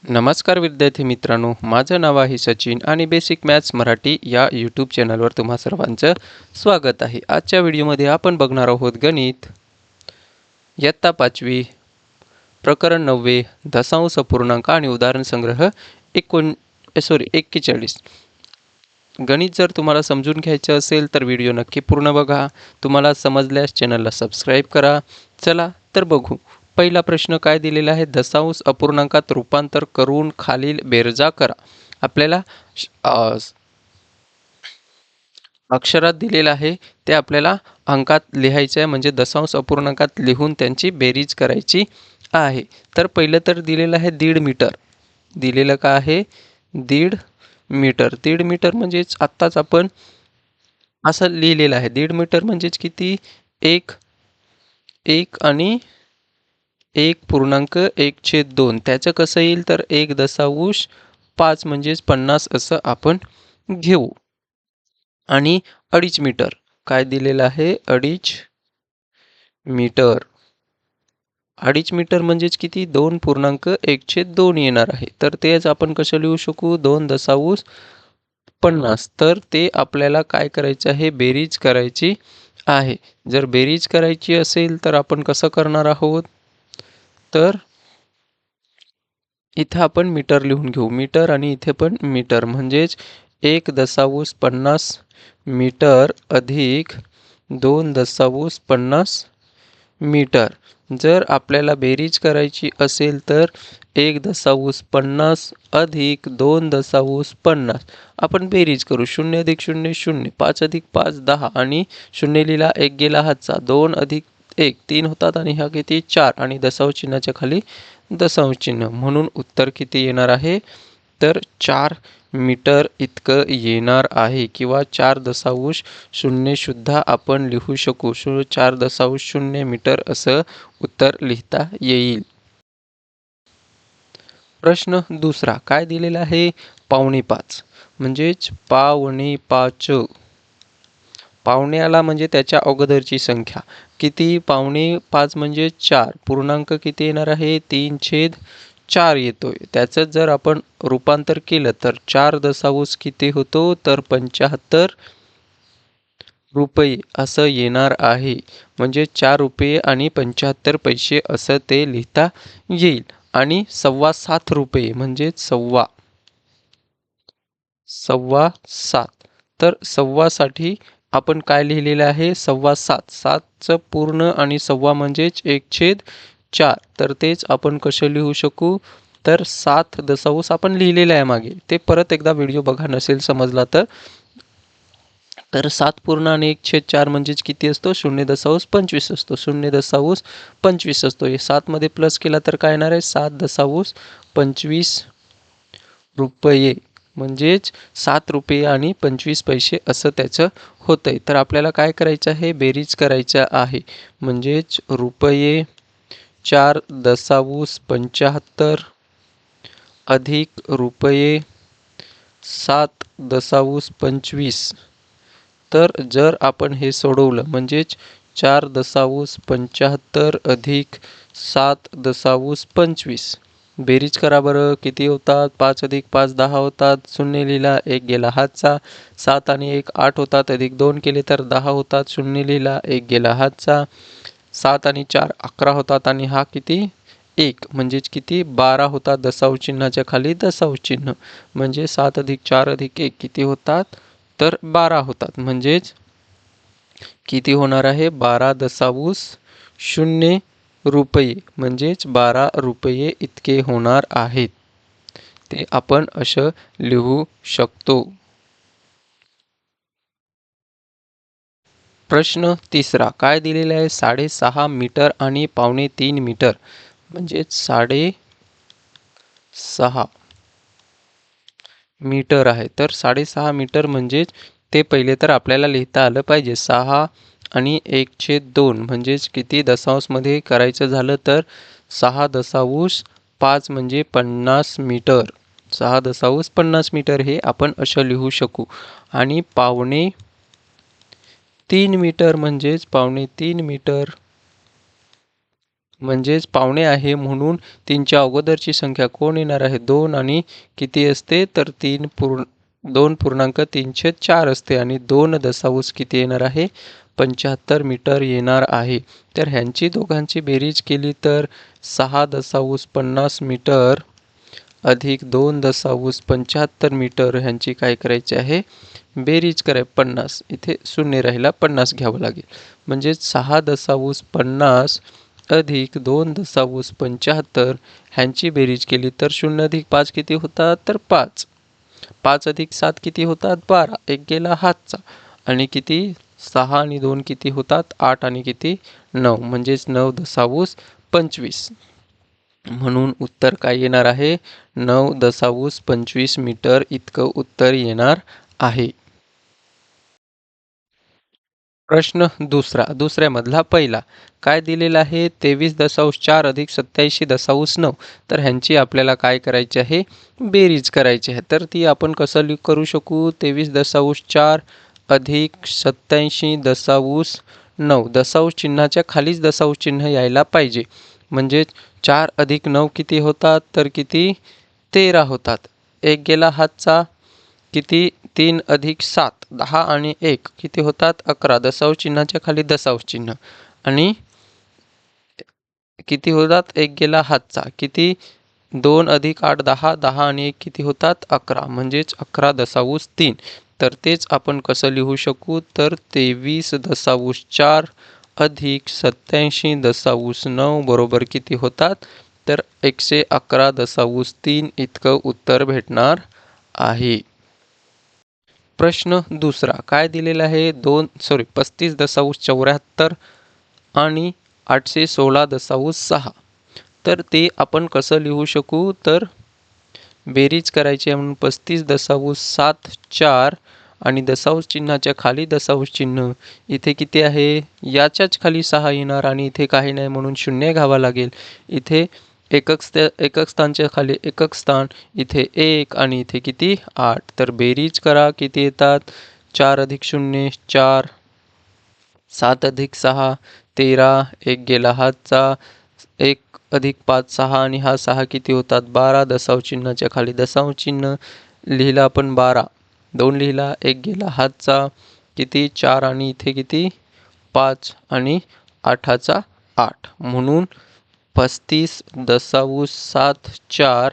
नमस्कार विद्यार्थी मित्रांनो, माझं नाव आहे सचिन आणि बेसिक मॅथ्स मराठी या यूट्यूब चॅनलवर तुम्हा सर्वांचं स्वागत आहे. आजच्या व्हिडिओमध्ये आपण बघणार आहोत गणित इयत्ता 5वी प्रकरण 9 दशांश अपूर्णांक आणि उदाहरण संग्रह 41. गणित जर तुम्हाला समजून घ्यायचं असेल तर व्हिडिओ नक्की पूर्ण बघा. तुम्हाला समजल्यास चॅनलला सबस्क्राईब करा. चला तर बघू. पहिला प्रश्न काय दिलेला आहे, दशांश अपूर्णांकात रूपांतर करून खालील बेरजा करा. आपल्याला अक्षरात दिलेलं आहे ते आपल्याला अंकात लिहायचं आहे, म्हणजे दशांश अपूर्णांकात लिहून त्यांची बेरीज करायची आहे. तर पहिलं तर दिलेलं आहे 1.5 मीटर. दिलेलं काय आहे 1.5 मीटर. 1.5 मीटर म्हणजेच आत्ताच आपण असं लिहिलेलं आहे. 1.5 मीटर म्हणजेच किती, एक आणि 1.1/2. त्याचं कसं येईल तर 1.5 म्हणजेच 50 असं आपण घेऊ. आणि 2.5 मीटर काय दिलेलं आहे, 2.5 मीटर. 2.5 मीटर म्हणजेच किती, 2.1/2 येणार आहे. तर तेच आपण कसं लिहू शकू, 2.50. तर ते आपल्याला काय करायचं आहे, बेरीज करायची आहे. जर बेरीज करायची असेल तर आपण कसं करणार आहोत, तर इथं आपण मीटर लिहून घेऊ. मीटर आणि इथे पण मीटर, म्हणजेच 1.50 मीटर अधिक 2.50 मीटर. जर आपल्याला बेरीज करायची असेल तर 1.50 अधिक 2.50 आपण बेरीज करू. 0 अधिक 0 0, 5 अधिक 5 10 आणि 0 लिहिला, 1 गेला हातचा, 2 अधिक 1 3 होतात आणि ह्या किती 4 आणि दशांश चिन्हाच्या खाली दशांश चिन्ह, म्हणून उत्तर किती येणार आहे तर 4 मीटर इतकं येणार आहे. किंवा 4.0 सुद्धा आपण लिहू शकू. 4.0 मीटर असं उत्तर लिहिता येईल. प्रश्न दुसरा काय दिलेला आहे, 5.25 म्हणजेच 5.5. पावण्याला म्हणजे त्याच्या अगोदरची संख्या किती, 5.5 म्हणजे 4. पूर्णांक किती येणार आहे, 3/4 येतोय. त्याचं जर आपण रूपांतर केलं तर 4 किती होतो तर 75 रुपये असं येणार आहे. म्हणजे 4 रुपये आणि 75 पैसे असं ते लिहिता येईल. आणि 7.25 म्हणजेच सव्वा सात. तर सव्वासाठी आपण काय लिहिलेलं आहे, 7.25. 7चं पूर्ण आणि सव्वा म्हणजेच 1/4. तर तेच आपण कसं लिहू शकू, तर 7 आपण लिहिलेलं आहे मागे. ते परत एकदा व्हिडिओ बघा नसेल समजला तर. तर 7 पूर्ण आणि 1/4 म्हणजेच किती असतो, 0.25 असतो. 0.25 असतो. हे 7 मध्ये प्लस केला तर काय येणार आहे, 7.25 रुपये. म्हणजेच 7 रुपये आणि 25 पैसे असं त्याचं होतंय. तर आपल्याला काय करायचं आहे, बेरीज करायचं आहे. म्हणजेच रुपये 4.75 अधिक रुपये 7.25. तर जर आपण हे सोडवलं म्हणजेच 4.75 अधिक 7.25 बेरीज करा बरं, किती होतात, 5 अधिक 5 10 होतात, 0 लिहिला, 1 गेला हातचा, 7 आणि 1 8 होतात, अधिक 2 केले तर 10 होतात, 0 लिहिला, 1 गेला हातचा, 7 आणि 4 11 होतात आणि हा किती 1 म्हणजेच किती 12 होतात. दशांश चिन्हाच्या खाली दशांश चिन्ह, म्हणजे 7 अधिक 4 अधिक 1 किती होतात तर 12 होतात. म्हणजेच किती होणार आहे, 12.0 रुपये. म्हणजेच 12 रुपये इतके होणार आहेत. ते आपण असं लिहू शकतो. प्रश्न तिसरा काय दिलेला आहे, 6.5 मीटर आणि 3.25 मीटर. म्हणजेच 6.5 मीटर आहे. तर 6.5 मीटर म्हणजेच ते पहिले तर आपल्याला लिहिता आलं पाहिजे. 6 आणि 1/2 म्हणजेच किती दशांशमध्ये करायचं झालं तर 6.5 म्हणजे 50 मीटर. 6.50 मीटर हे आपण असं लिहू शकू. आणि 3.25 मीटर म्हणजेच 3.25 मीटर म्हणजेच पावणे आहे म्हणून 3च्या अगोदरची संख्या कोण येणार आहे 2 आणि किती असते तर 2.34 असते आणि 2 दशांश किती येणार आहे 75 मीटर येणार आहे. तर ह्यांची दोघांची बेरीज केली तर 6.50 मीटर अधिक 2.75 मीटर ह्यांची काय करायची आहे बेरीज कराय 50 इथे शून्य राहिला 50 घ्यावं लागेल. म्हणजे 6.50 अधिक 2.75 ह्यांची बेरीज केली तर 0 अधिक 5 किती होतात तर 5. 5 अधिक 7 किती होतात 12. एक गेला हातचा आणि किती 6 आणि 2 किती होतात 8 आणि किती 9 म्हणजेच 9.25. म्हणून उत्तर काय येणार आहे 9.25 मीटर इतकं उत्तर येणार आहे. प्रश्न दुसऱ्यामधला पहिला काय दिलेला आहे 23.4 अधिक 87.9. तर ह्यांची आपल्याला काय करायची आहे बेरीज करायची आहे. तर ती आपण कसं करू शकू 23.4 अधिक 87.9. दशांश चिन्हाच्या खालीच दशांश चिन्ह यायला पाहिजे. म्हणजे 4 अधिक 9 किती होतात तर किती 13 होतात. एक गेला हातचा किती 3 अधिक 7 10 आणि 1 किती होतात 11. दशांश चिन्हाच्या खाली दशांश चिन्ह आणि किती होतात एक गेला हातचा किती 2 अधिक 8 10 10 आणि 1 किती होतात 11 म्हणजेच 11.3. तर तेच आपण कसं लिहू शकू तर 23.4 अधिक 87.9 बरोबर किती होतात तर 111.3 इतकं उत्तर भेटणार आहे. प्रश्न दुसरा काय दिलेला आहे 35.74 आणि 816.6. तर ते आपण कसं लिहू शकू तर बेरीज करायची आहे म्हणून 35.74 आणि दशांश चिन्हाच्या खाली दशांश चिन्ह इथे किती आहे याच्याच खाली 6 येणार आणि इथे काही नाही म्हणून 0 घ्यावा लागेल. इथे एकक स्थानच्या खाली एकक स्थान इथे 1 आणि इथे किती 8. तर बेरीज करा किती येतात 4 अधिक 0 4 7 अधिक 6 13 एक गेला हातचा 1 अधिक 5 6 आणि हा 6 किती होतात 12. दशांश चिन्हाच्या खाली दशांश चिन्ह लिहिला आपण 12 2 लिहिला एक गेला हातचा किती 4 आणि इथे किती 5 आणि 8चा 8 म्हणून 35.74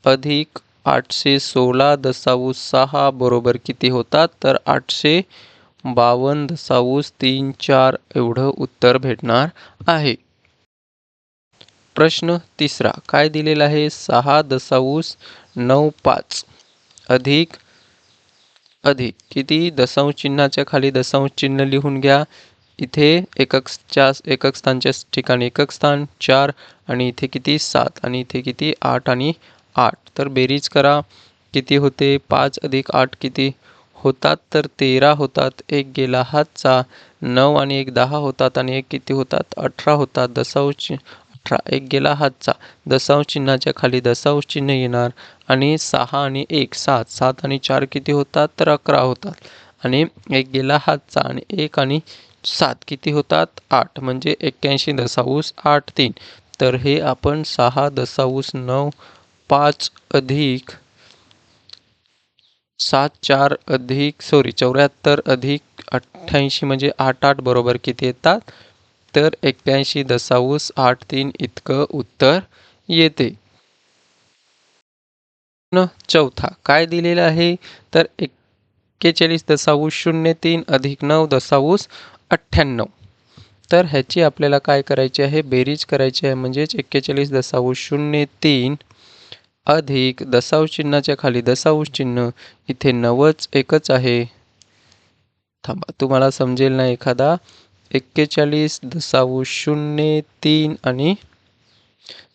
अधिक 816.6 बरोबर किती होतात तर 852.34 एवढं उत्तर भेटणार आहे. प्रश्न तिसरा काय दिलेला आहे 6.95 अधिक किती दशांश चिन्हाच्या खाली दशांश चिन्ह लिहून घ्या. इथे एकक स्थानच्या ठिकाणी एकक स्थान 4 आणि इथे किती 7 आणि इथे किती 8 आणि 8. तर बेरीज करा किती होते 5 अधिक 8 किती होतात तर 13 होतात. एक गेला हातचा 9 आणि 1 10 होतात आणि 1 किती होतात 18 होतात. दशांश 18 एक गेला हातचा दशांश चिन्हाच्या खाली दशांश चिन्ह येणार आणि 6 आणि 1 7 7 आणि 4 किती होतात तर 11 होतात आणि एक गेला हातचा आणि 1 आणि 7 किती होतात 8 म्हणजे 81.83. तर हे आपण 6.95 अधिक 74 अधिक 88 म्हणजे 88 बरोबर किती येतात तर 81.83 इतकं उत्तर येते. चौथा काय दिलेलं आहे तर 41.03 अधिक 9.98. तर ह्याची आपल्याला काय करायची आहे बेरीज करायची आहे म्हणजेच 41.03 अधिक दशांश चिन्हाच्या खाली दशांश चिन्ह इथे 90 एकच आहे. थांबा तुम्हाला समजेल ना एखादा 41.03 आणि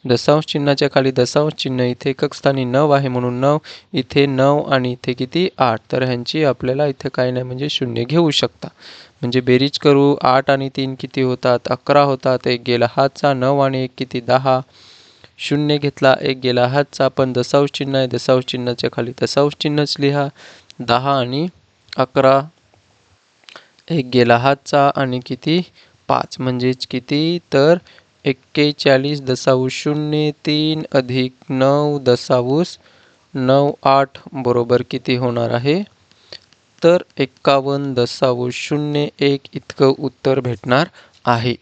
दशांश चिन्हाच्या खाली दशांश चिन्ह इथे एकक स्थानी 9 आहे म्हणून 9 इथे 9 आणि इथे किती 8. तर ह्यांची आपल्याला इथे काही नाही म्हणजे 0 घेऊ शकता. म्हणजे बेरीज करू 8 आणि 3 किती होतात 11 होतात. एक गेला हातचा 9 आणि 1 किती 10. 0 घेतला एक गेला हातचा पण दशांश चिन्ह आहे दशांश चिन्हाच्या खाली दशांश चिन्हच लिहा 10 आणि 11 एक गेला हातचा आणि किती 5 म्हणजेच किती तर 41.03 अधिक 9.98 बरोबर किती होणार आहे? तर 51.01 इतकं उत्तर भेटणार आहे.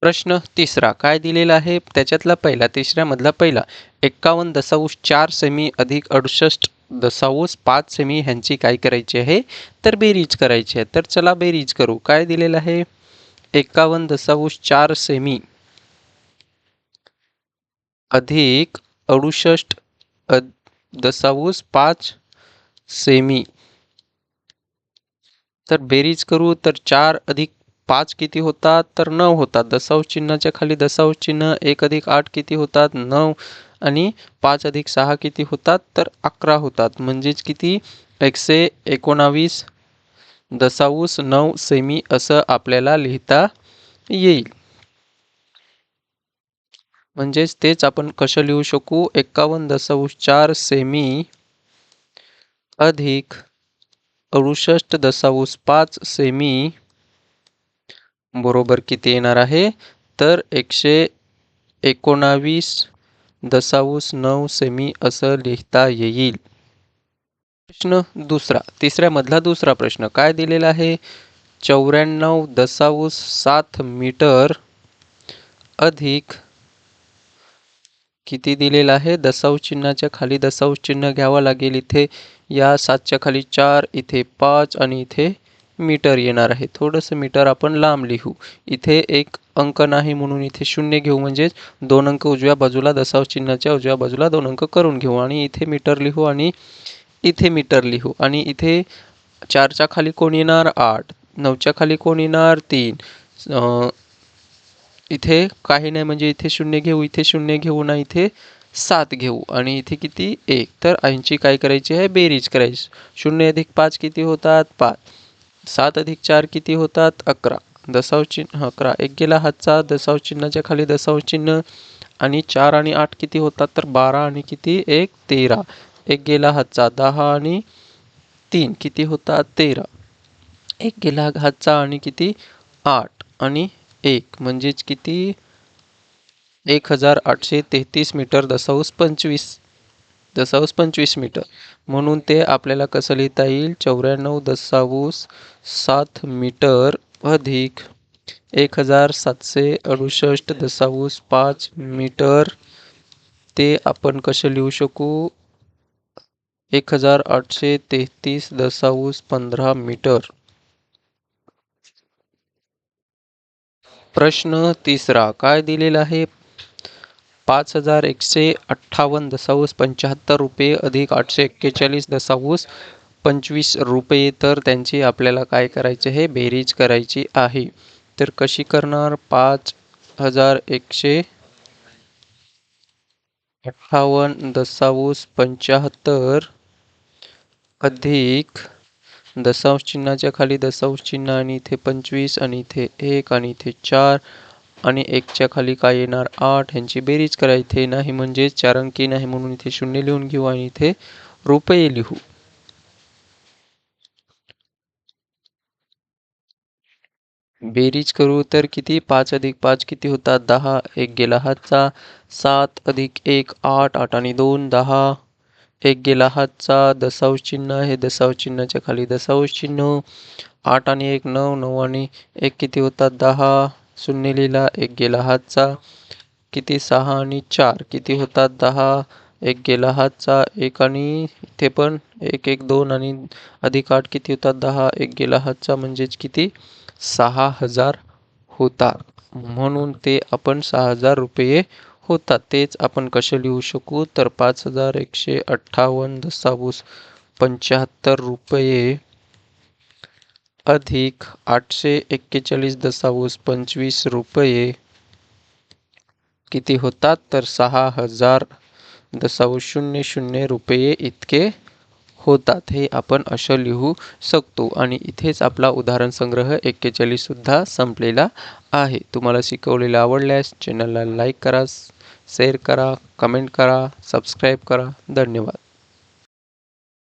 प्रश्न तिसरा काय दिलेला आहे? त्याच्यातला पहिला, तिसऱ्यामधला पहिला 51.4 सेमी अधिक 68.5 सेमी ह्यांची काय करायची आहे? तर बेरीज करायची आहे. तर चला बेरीज करू. काय दिलेलं आहे? 51.4 सेमी अधिक 68.5 सेमी. तर बेरीज करू तर 4 अधिक 5 किती होतात? तर 9 होतात. दशांश चिन्हाच्या खाली दशांश चिन्ह 1 अधिक 8 किती होतात? 9 आणि 5 अधिक 6 किती होतात? तर 11 होतात. म्हणजेच किती? 119.9 सेमी असं आपल्याला लिहिता येईल. म्हणजेच तेच आपण कसं लिहू शकू? 51.4 सेमी अधिक 68.5 सेमी बरोबर किती येणार आहे? तर 119.9 सेमी असं लिहिता येईल. प्रश्न दुसरा, तिसऱ्यामधला दुसरा प्रश्न काय दिलेला आहे? 94.7 मीटर अधिक किती दिलेला आहे? दशांश चिन्हाच्या खाली दशांश चिन्ह घ्यावं लागेल. इथे या 7च्या खाली 4, इथे 5 आणि इथे मीटर येणार आहे. थोडंसं मीटर आपण लांब लिहू. इथे एक अंक नाही म्हणून इथे 0 घेऊ. म्हणजेच 2 अंक उजव्या बाजूला दशांश चिन्हाच्या उजव्या बाजूला 2 अंक करून घेऊ आणि इथे मीटर लिहू आणि इथे मीटर लिहू आणि इथे 4च्या खाली कोण येणार? 8. 9च्या खाली कोण येणार? 3. इथे काही नाही म्हणजे इथे 0 घेऊ, इथे 0 घेऊ ना इथे 7 घेऊ आणि इथे किती? 1. तर यांची काय करायची आहे? बेरीज करायची. 0 अधिक 5 किती होतात? 5. 7 अधिक 4 किती होतात? 11. दशांश चिन्ह 11. 1 गेला हातचा. दशांश चिन्हाच्या खाली दशांश चिन्ह आणि 4 आणि 8 किती होतात? तर 12 आणि किती? 1 13. 1 गेला हातचा. 10 आणि 3 किती होतात? 13. 1 गेला हातचा आणि किती? 8 आणि 1 म्हणजेच किती? 1833 मीटर दशांश 25 मीटर. म्हणून ते आपल्याला कसं लिहिता येईल? 94.7 मीटर अधिक 1768.5 मीटर. ते आपण कसं लिहू शकू? 1833.15 मीटर. प्रश्न तिसरा काय दिलेला आहे? 5158.75 रुपये अधिक 841.25 रुपये. तर त्यांची आपल्याला काय करायचे आहे? बेरीज करायची आहे. तर कशी करणार? 5158.75 अधिक दशांश चिन्हाच्या खाली दशांश चिन्ह आणि इथे 25 आणि इथे 1 आणि इथे 4 आणि 1च्या खाली काय येणार? 8. ह्यांची बेरीज करा. इथे नाही म्हणजे 4 अंकी नाही म्हणून इथे 0 लिहून घेऊ आणि इथे रुपये लिहू. बेरीज करू तर किती? 5 अधिक 5 किती होतात? 10. 1 गेला हातचा. 7 अधिक 1 8. 8 आणि 2 10. 1 गेला हातचा. दशांश चिन्ह आहे. दशांश चिन्हाच्या खाली दशांश चिन्ह. 8 आणि 1 9. 9 आणि 1 किती होतात? 10. 0 लिहिला. 1 गेला हातचा. किती? 6 आणि 4 किती होतात? 10. 1 गेला हातचा. 1 आणि इथे पण 1 1 2 आणि अधिक 8 किती होतात? 10. 1 गेला हातचा म्हणजेच किती? 6000 होतात. म्हणून ते आपण 6000 रुपये होतात. तेच आपण कसे लिहू शकू? तर 5158.75 रुपये अधिक 841.25 रुपये किती होतात? तर 6000.00 रुपये इतके होतात. हे आपण असं लिहू शकतो आणि इथेच आपला उदाहरण संग्रह 41 सुद्धा संपलेला आहे. तुम्हाला शिकवलेलं आवडल्यास चॅनलला लाईक करा, शेअर करा, कमेंट करा, सबस्क्राईब करा. धन्यवाद.